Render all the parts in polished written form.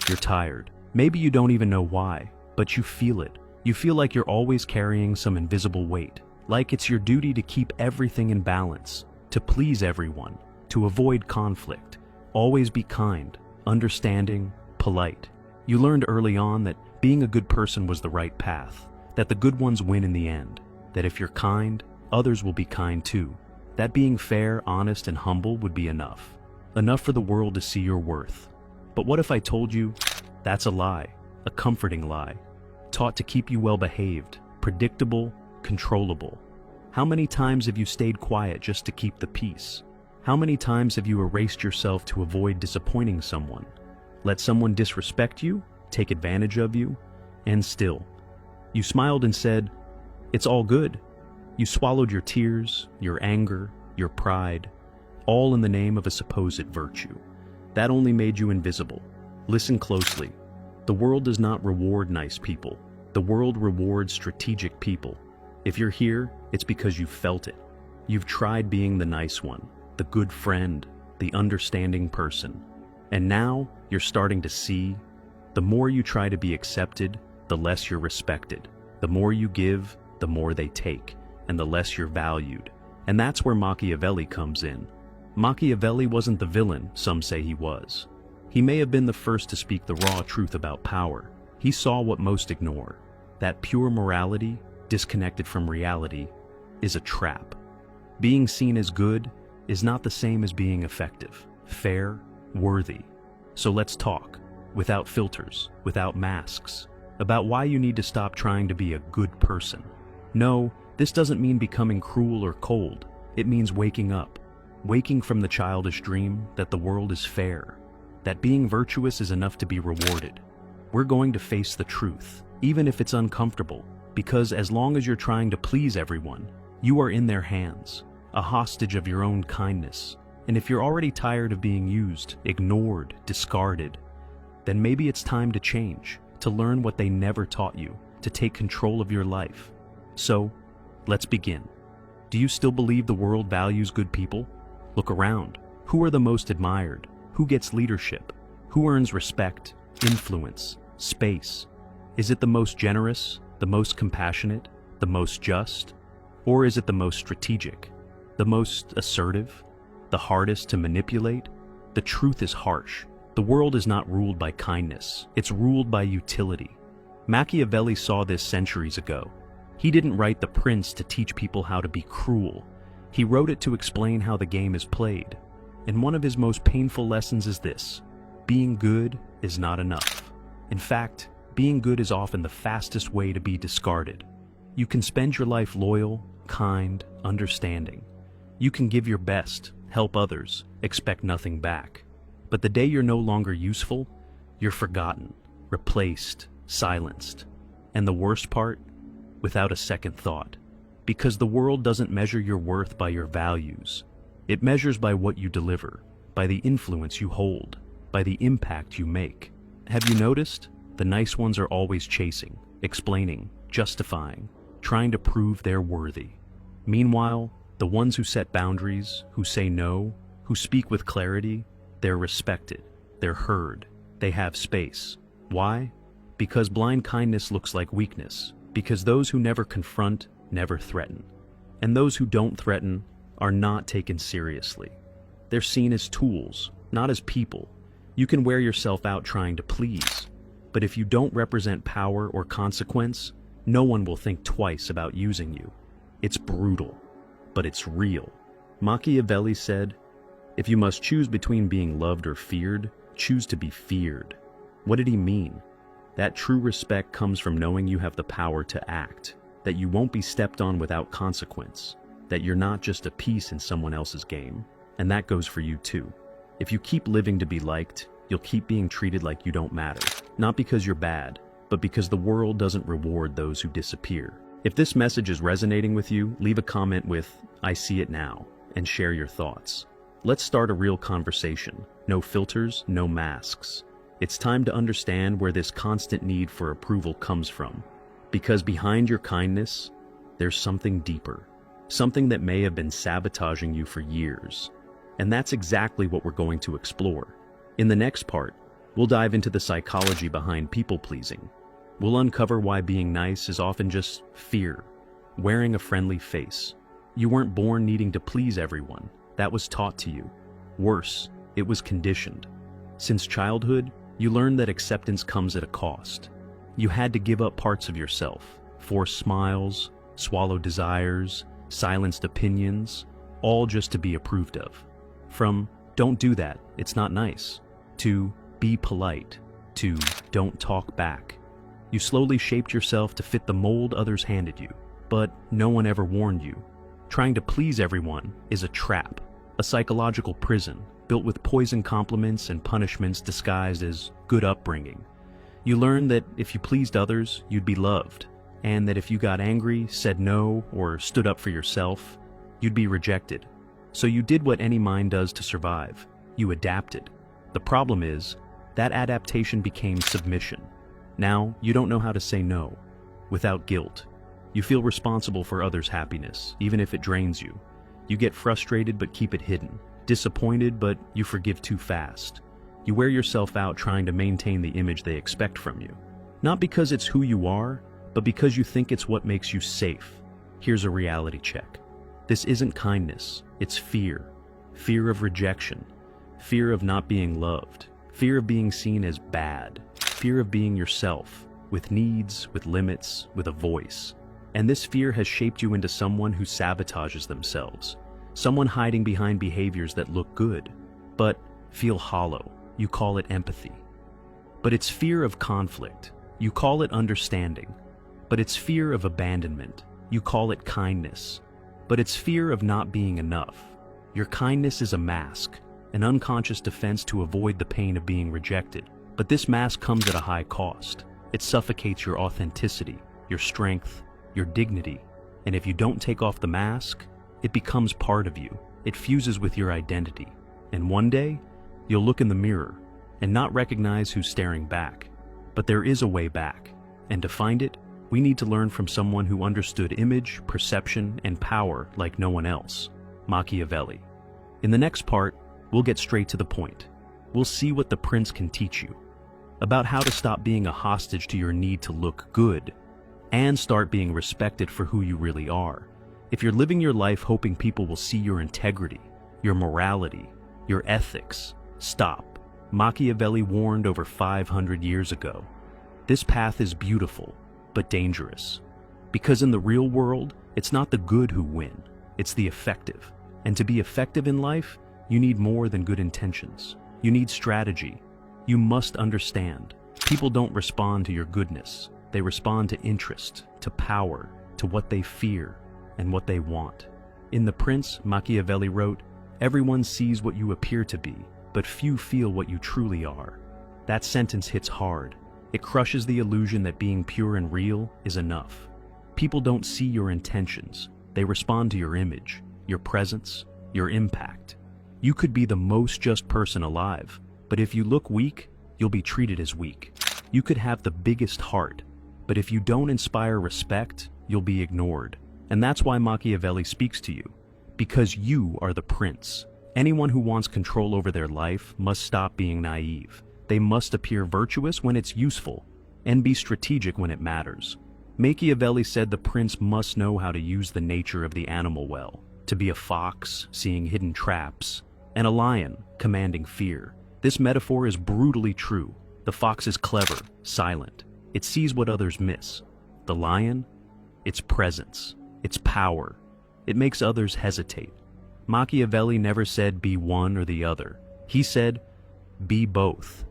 You're tired. Maybe you don't even know why, but you feel it. You feel like you're always carrying some invisible weight, like it's your duty to keep everything in balance, to please everyone, to avoid conflict, always be kind, understanding, polite. You learned early on that being a good person was the right path, that the good ones win in the end, that if you're kind, others will be kind too, that being fair, honest, and humble would be enough. Enough for the world to see your worth. But what if I told you that's a lie, a comforting lie, taught to keep you well behaved, predictable, controllable? How many times have you stayed quiet just to keep the peace? How many times have you erased yourself to avoid disappointing someone? Let someone disrespect you, take advantage of you, and still, you smiled and said, "It's all good." You swallowed your tears, your anger, your pride, all in the name of a supposed virtue. That only made you invisible. Listen closely. The world does not reward nice people. The world rewards strategic people. If you're here, it's because you've felt it. You've tried being the nice one, the good friend, the understanding person. And now you're starting to see, the more you try to be accepted, the less you're respected. The more you give, the more they take, and the less you're valued. And that's where Machiavelli comes in. Machiavelli wasn't the villain some say he was. He may have been the first to speak the raw truth about power. He saw what most ignore. That pure morality, disconnected from reality, is a trap. Being seen as good is not the same as being effective, fair, worthy. So let's talk, without filters, without masks, about why you need to stop trying to be a good person. No, this doesn't mean becoming cruel or cold. It means waking up. Waking from the childish dream that the world is fair, that being virtuous is enough to be rewarded. We're going to face the truth, even if it's uncomfortable, because as long as you're trying to please everyone, you are in their hands, a hostage of your own kindness. And if you're already tired of being used, ignored, discarded, then maybe it's time to change, to learn what they never taught you, to take control of your life. So, let's begin. Do you still believe the world values good people? Look around. Who are the most admired? Who gets leadership? Who earns respect, influence, space? Is it the most generous, the most compassionate, the most just? Or is it the most strategic, the most assertive, the hardest to manipulate? The truth is harsh. The world is not ruled by kindness. It's ruled by utility. Machiavelli saw this centuries ago. He didn't write The Prince to teach people how to be cruel. He wrote it to explain how the game is played. And one of his most painful lessons is this: being good is not enough. In fact, being good is often the fastest way to be discarded. You can spend your life loyal, kind, understanding. You can give your best, help others, expect nothing back. But the day you're no longer useful, you're forgotten, replaced, silenced. And the worst part? Without a second thought. Because the world doesn't measure your worth by your values. It measures by what you deliver, by the influence you hold, by the impact you make. Have you noticed? The nice ones are always chasing, explaining, justifying, trying to prove they're worthy. Meanwhile, the ones who set boundaries, who say no, who speak with clarity, they're respected, they're heard, they have space. Why? Because blind kindness looks like weakness. Because those who never confront never threaten. And those who don't threaten are not taken seriously. They're seen as tools, not as people. You can wear yourself out trying to please, but if you don't represent power or consequence, no one will think twice about using you. It's brutal, but it's real. Machiavelli said, "If you must choose between being loved or feared, choose to be feared." What did he mean? That true respect comes from knowing you have the power to act, that you won't be stepped on without consequence, that you're not just a piece in someone else's game, and that goes for you too. If you keep living to be liked, you'll keep being treated like you don't matter, not because you're bad, but because the world doesn't reward those who disappear. If this message is resonating with you, leave a comment with "I see it now" and share your thoughts. Let's start a real conversation. No filters, no masks. It's time to understand where this constant need for approval comes from. Because behind your kindness, there's something deeper. Something that may have been sabotaging you for years. And that's exactly what we're going to explore. In the next part, We'll dive into the psychology behind people-pleasing. We'll uncover why being nice is often just fear, wearing a friendly face. You weren't born needing to please everyone. That was taught to you. Worse, it was conditioned. Since childhood, you learned that acceptance comes at a cost. You had to give up parts of yourself, force smiles, swallow desires, silenced opinions, all just to be approved of. From "don't do that, it's not nice," to "be polite," to "don't talk back." You slowly shaped yourself to fit the mold others handed you, but no one ever warned you. Trying to please everyone is a trap, a psychological prison built with poison compliments and punishments disguised as good upbringing. You learned that if you pleased others, you'd be loved, and that if you got angry, said no, or stood up for yourself, you'd be rejected. So you did what any mind does to survive. You adapted. The problem is, that adaptation became submission. Now, you don't know how to say no, without guilt. You feel responsible for others' happiness, even if it drains you. You get frustrated but keep it hidden, disappointed but you forgive too fast. You wear yourself out trying to maintain the image they expect from you. Not because it's who you are, but because you think it's what makes you safe. Here's a reality check. This isn't kindness, it's fear. Fear of rejection. Fear of not being loved. Fear of being seen as bad. Fear of being yourself, with needs, with limits, with a voice. And this fear has shaped you into someone who sabotages themselves. Someone hiding behind behaviors that look good, but feel hollow. You call it empathy. But it's fear of conflict. You call it understanding. But it's fear of abandonment. You call it kindness. But it's fear of not being enough. Your kindness is a mask, an unconscious defense to avoid the pain of being rejected. But this mask comes at a high cost. It suffocates your authenticity, your strength, your dignity. And if you don't take off the mask, it becomes part of you. It fuses with your identity. And one day, you'll look in the mirror and not recognize who's staring back. But there is a way back. And to find it, we need to learn from someone who understood image, perception, and power like no one else, Machiavelli. In the next part, we'll get straight to the point. We'll see what the prince can teach you, about how to stop being a hostage to your need to look good, and start being respected for who you really are. If you're living your life hoping people will see your integrity, your morality, your ethics, stop. Machiavelli warned over 500 years ago. This path is beautiful, but dangerous. Because in the real world, it's not the good who win, it's the effective. And to be effective in life, you need more than good intentions. You need strategy. You must understand. People don't respond to your goodness. They respond to interest, to power, to what they fear, and what they want. In The Prince, Machiavelli wrote, "Everyone sees what you appear to be, but few feel what you truly are." That sentence hits hard. It crushes the illusion that being pure and real is enough. People don't see your intentions. They respond to your image, your presence, your impact. You could be the most just person alive, but if you look weak, you'll be treated as weak. You could have the biggest heart, but if you don't inspire respect, you'll be ignored. And that's why Machiavelli speaks to you, because you are the prince. Anyone who wants control over their life must stop being naive. They must appear virtuous when it's useful, and be strategic when it matters. Machiavelli said the prince must know how to use the nature of the animal well, to be a fox, seeing hidden traps, and a lion, commanding fear. This metaphor is brutally true. The fox is clever, silent. It sees what others miss. The lion, its presence, its power. It makes others hesitate. Machiavelli never said be one or the other. He said, be both.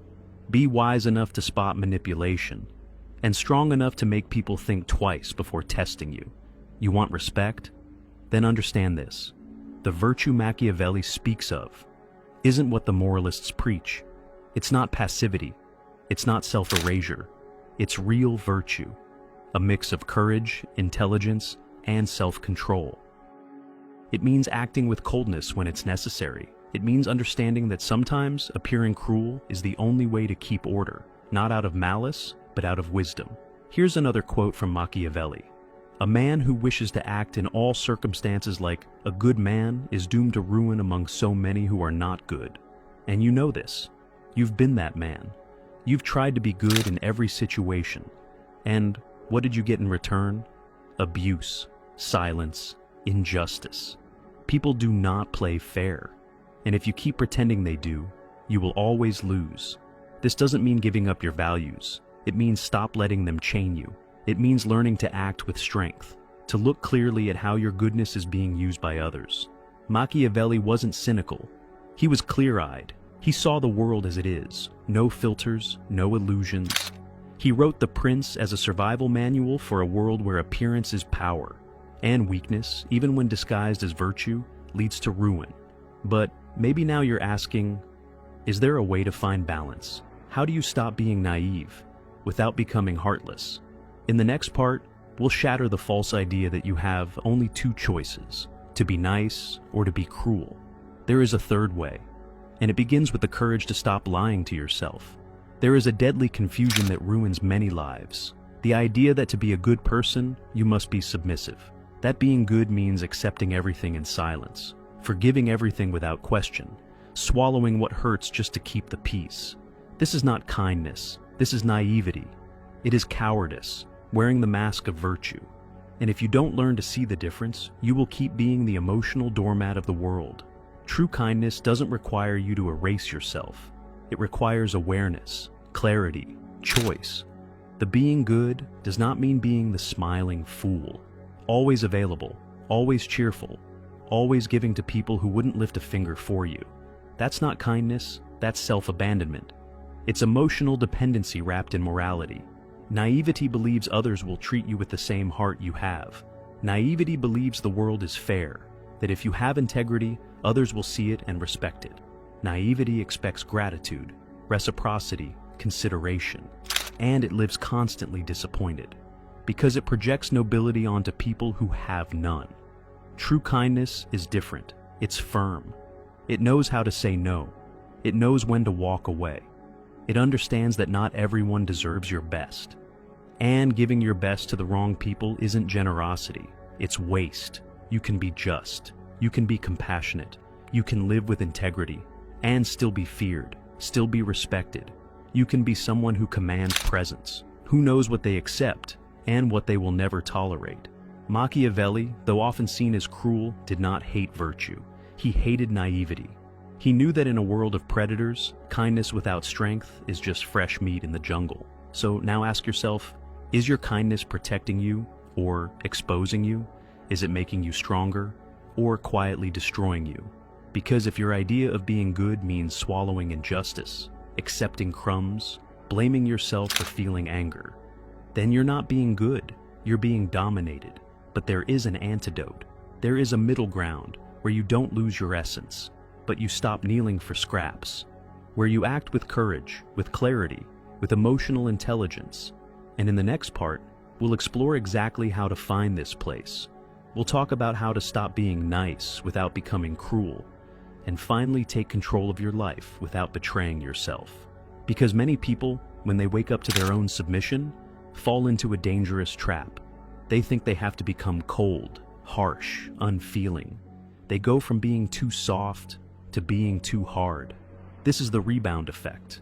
Be wise enough to spot manipulation, and strong enough to make people think twice before testing you. You want respect? Then understand this. The virtue Machiavelli speaks of isn't what the moralists preach. It's not passivity. It's not self-erasure. It's real virtue, a mix of courage, intelligence, and self-control. It means acting with coldness when it's necessary. It means understanding that sometimes appearing cruel is the only way to keep order, not out of malice, but out of wisdom. Here's another quote from Machiavelli. "A man who wishes to act in all circumstances like a good man is doomed to ruin among so many who are not good. And you know this. You've been that man. You've tried to be good in every situation. And what did you get in return? Abuse, silence, injustice. People do not play fair. And if you keep pretending they do, you will always lose. This doesn't mean giving up your values. It means stop letting them chain you. It means learning to act with strength, to look clearly at how your goodness is being used by others. Machiavelli wasn't cynical. He was clear-eyed. He saw the world as it is, no filters, no illusions. He wrote The Prince as a survival manual for a world where appearance is power, and weakness, even when disguised as virtue, leads to ruin. But maybe now you're asking, is there a way to find balance? How do you stop being naive without becoming heartless? In the next part, we'll shatter the false idea that you have only two choices, to be nice or to be cruel. There is a third way, and it begins with the courage to stop lying to yourself. There is a deadly confusion that ruins many lives. The idea that to be a good person, you must be submissive. That being good means accepting everything in silence, forgiving everything without question, swallowing what hurts just to keep the peace. This is not kindness. This is naivety. It is cowardice, wearing the mask of virtue. And if you don't learn to see the difference, you will keep being the emotional doormat of the world. True kindness doesn't require you to erase yourself. It requires awareness, clarity, choice. The being good does not mean being the smiling fool, always available, always cheerful, always giving to people who wouldn't lift a finger for you. That's not kindness, that's self-abandonment. It's emotional dependency wrapped in morality. Naivety believes others will treat you with the same heart you have. Naivety believes the world is fair, that if you have integrity, others will see it and respect it. Naivety expects gratitude, reciprocity, consideration, and it lives constantly disappointed, because it projects nobility onto people who have none. True kindness is different. It's firm. It knows how to say no. It knows when to walk away. It understands that not everyone deserves your best. And giving your best to the wrong people isn't generosity. It's waste. You can be just. You can be compassionate. You can live with integrity and still be feared, still be respected. You can be someone who commands presence, who knows what they accept and what they will never tolerate. Machiavelli, though often seen as cruel, did not hate virtue. He hated naivety. He knew that in a world of predators, kindness without strength is just fresh meat in the jungle. So now ask yourself, is your kindness protecting you or exposing you? Is it making you stronger or quietly destroying you? Because if your idea of being good means swallowing injustice, accepting crumbs, blaming yourself for feeling anger, then you're not being good, you're being dominated. But there is an antidote. There is a middle ground where you don't lose your essence, but you stop kneeling for scraps, where you act with courage, with clarity, with emotional intelligence. And in the next part, we'll explore exactly how to find this place. We'll talk about how to stop being nice without becoming cruel, and finally take control of your life without betraying yourself. Because many people, when they wake up to their own submission, fall into a dangerous trap. They think they have to become cold, harsh, unfeeling. They go from being too soft to being too hard. This is the rebound effect.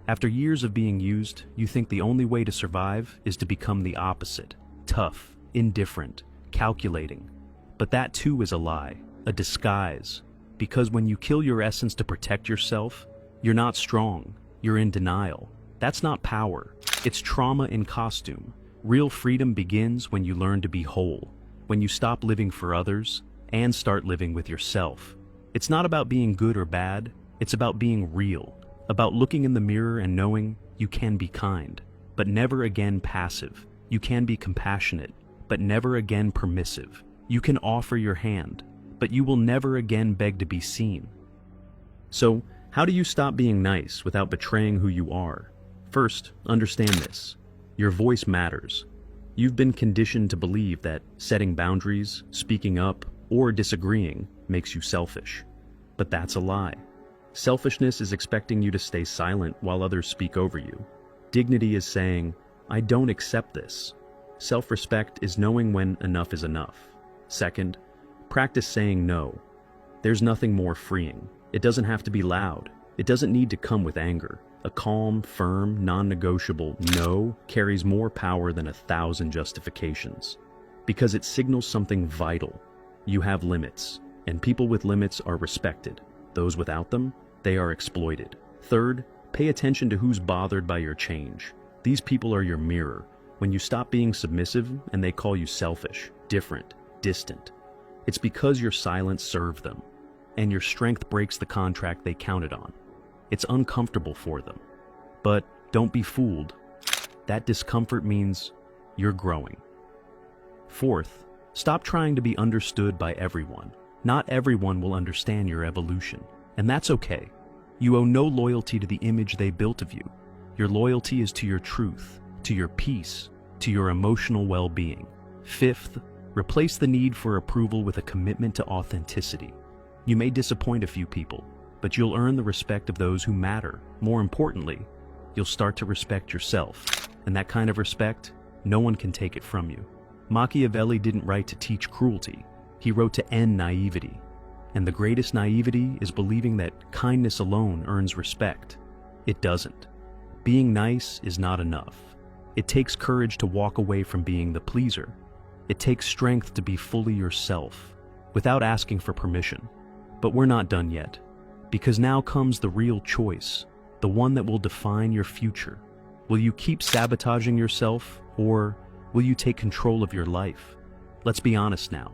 After years of being used, you think the only way to survive is to become the opposite, tough, indifferent, calculating. But that too is a lie, a disguise. Because when you kill your essence to protect yourself, you're not strong, you're in denial. That's not power, it's trauma in costume. Real freedom begins when you learn to be whole, when you stop living for others and start living with yourself. It's not about being good or bad, it's about being real, about looking in the mirror and knowing you can be kind, but never again passive. You can be compassionate, but never again permissive. You can offer your hand, but you will never again beg to be seen. So, how do you stop being nice without betraying who you are? First, understand this. Your voice matters. You've been conditioned to believe that setting boundaries, speaking up, or disagreeing makes you selfish. But that's a lie. Selfishness is expecting you to stay silent while others speak over you. Dignity is saying, I don't accept this. Self-respect is knowing when enough is enough. Second, practice saying no. There's nothing more freeing. It doesn't have to be loud. It doesn't need to come with anger. A calm, firm, non-negotiable no carries more power than 1,000 justifications. Because it signals something vital. You have limits, and people with limits are respected. Those without them, they are exploited. Third, pay attention to who's bothered by your change. These people are your mirror. When you stop being submissive and they call you selfish, different, distant, it's because your silence served them, and your strength breaks the contract they counted on. It's uncomfortable for them. But don't be fooled. That discomfort means you're growing. Fourth, stop trying to be understood by everyone. Not everyone will understand your evolution, and that's okay. You owe no loyalty to the image they built of you. Your loyalty is to your truth, to your peace, to your emotional well-being. Fifth, replace the need for approval with a commitment to authenticity. You may disappoint a few people, but you'll earn the respect of those who matter. More importantly, you'll start to respect yourself, and that kind of respect, no one can take it from you. Machiavelli didn't write to teach cruelty. He wrote to end naivety. And the greatest naivety is believing that kindness alone earns respect. It doesn't. Being nice is not enough. It takes courage to walk away from being the pleaser. It takes strength to be fully yourself, without asking for permission. But we're not done yet, because now comes the real choice, the one that will define your future. Will you keep sabotaging yourself, or will you take control of your life? Let's be honest now.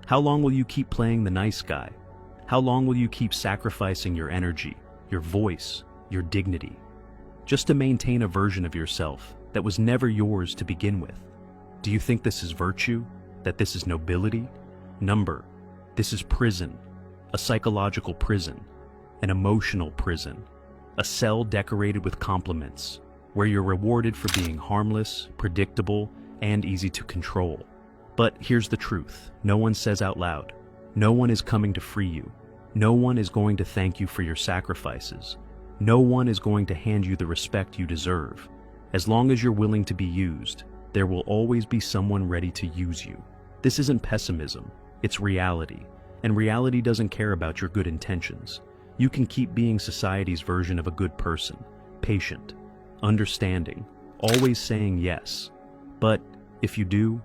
How long will you keep playing the nice guy? How long will you keep sacrificing your energy, your voice, your dignity, just to maintain a version of yourself that was never yours to begin with? Do you think this is virtue? That this is nobility? Number, this is prison, a psychological prison, an emotional prison, a cell decorated with compliments, where you're rewarded for being harmless, predictable, and easy to control. But here's the truth. No one says out loud. No one is coming to free you. No one is going to thank you for your sacrifices. No one is going to hand you the respect you deserve. As long as you're willing to be used, there will always be someone ready to use you. This isn't pessimism, it's reality. And reality doesn't care about your good intentions. You can keep being society's version of a good person, patient, understanding, always saying yes. But if you do,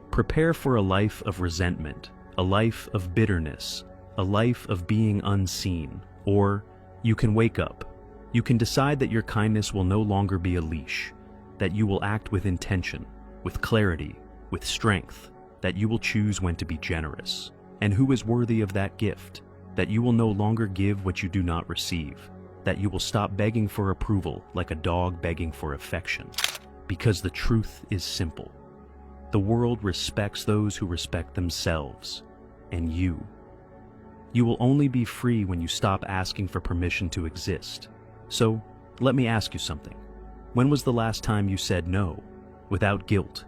prepare for a life of resentment, a life of bitterness, a life of being unseen. Or you can wake up. You can decide that your kindness will no longer be a leash, that you will act with intention, with clarity, with strength, that you will choose when to be generous, and who is worthy of that gift, that you will no longer give what you do not receive, that you will stop begging for approval like a dog begging for affection. Because the truth is simple. The world respects those who respect themselves, and you. You will only be free when you stop asking for permission to exist. So, let me ask you something. When was the last time you said no, without guilt?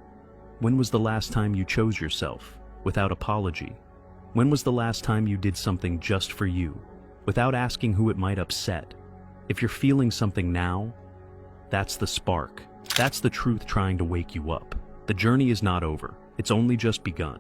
When was the last time you chose yourself, without apology? When was the last time you did something just for you, without asking who it might upset? If you're feeling something now, that's the spark. That's the truth trying to wake you up. The journey is not over. It's only just begun.